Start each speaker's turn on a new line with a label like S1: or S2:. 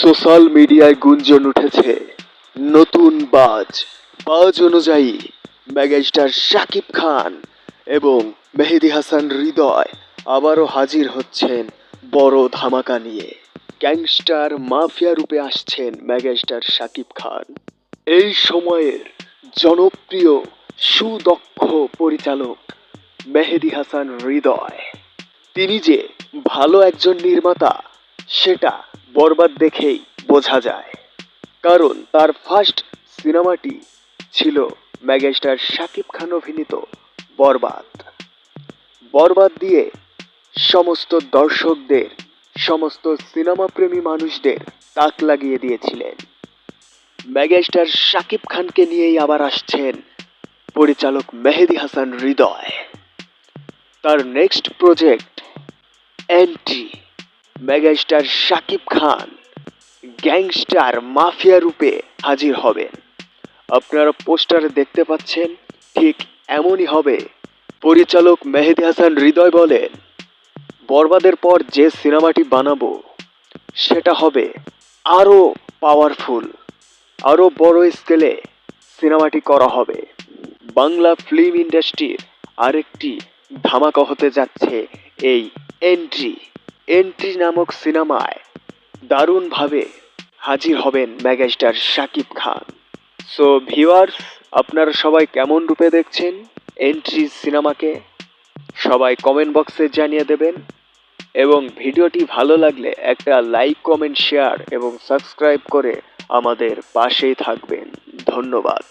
S1: Social মিডিয়ায় গুঞ্জন উঠেছে নতুন বাজ অনুযায়ী মেগাস্টার শাকিব খান এবং মেহেদী হাসান হৃদয় আবারও হাজির হচ্ছেন বড় ধামাকা নিয়ে। গ্যাংস্টার মাফিয়া রূপে আসছেন মেগাস্টার শাকিব খান। এই সময়ের জনপ্রিয় সুদক্ষ পরিচালক মেহেদী হাসান হৃদয়, তিনি যে ভালো একজন নির্মাতা সেটা বরবাদ দেখেই বোঝা যায়। কারণ তার ফার্স্ট সিনেমাটি ছিল মেগাস্টার শাকিব খান অভিনীত বরবাদ। বরবাদ দিয়ে সমস্ত দর্শকদের, সমস্ত সিনেমা প্রেমী মানুষদের তাক লাগিয়ে দিয়েছিলেন। মেগাস্টার শাকিব খানকে নিয়েই আবার আসছেন পরিচালক মেহেদী হাসান হৃদয়। তার next project entry. Megastar Shakib Khan gangster mafia রূপে হাজির হবেন। আপনারা পোস্টারে দেখতে পাচ্ছেন, ঠিক এমনই হবে। পরিচালক মেহেদী হাসান হৃদয় বলেন, বরবাদের পর যে সিনেমাটি বানাবো সেটা হবে আরো পাওয়ারফুল, আরো বড় স্কেলে সিনেমাটি করা হবে। বাংলা ফিল্ম ইন্ডাস্ট্রির আরেকটি ধামাকা হতে যাচ্ছে এই এন্ট্রি। এন্ট্রি নামক সিনেমায় দারুণভাবে হাজির হবেন মেগাস্টার শাকিব খান। সো ভিউয়ার্স, আপনারা সবাই কেমন রূপে দেখছেন এন্ট্রি সিনেমাকে সবাই কমেন্ট বক্সে জানিয়ে দেবেন, এবং ভিডিওটি ভালো লাগলে একটা লাইক, কমেন্ট, শেয়ার এবং সাবস্ক্রাইব করে আমাদের পাশেই থাকবেন। ধন্যবাদ।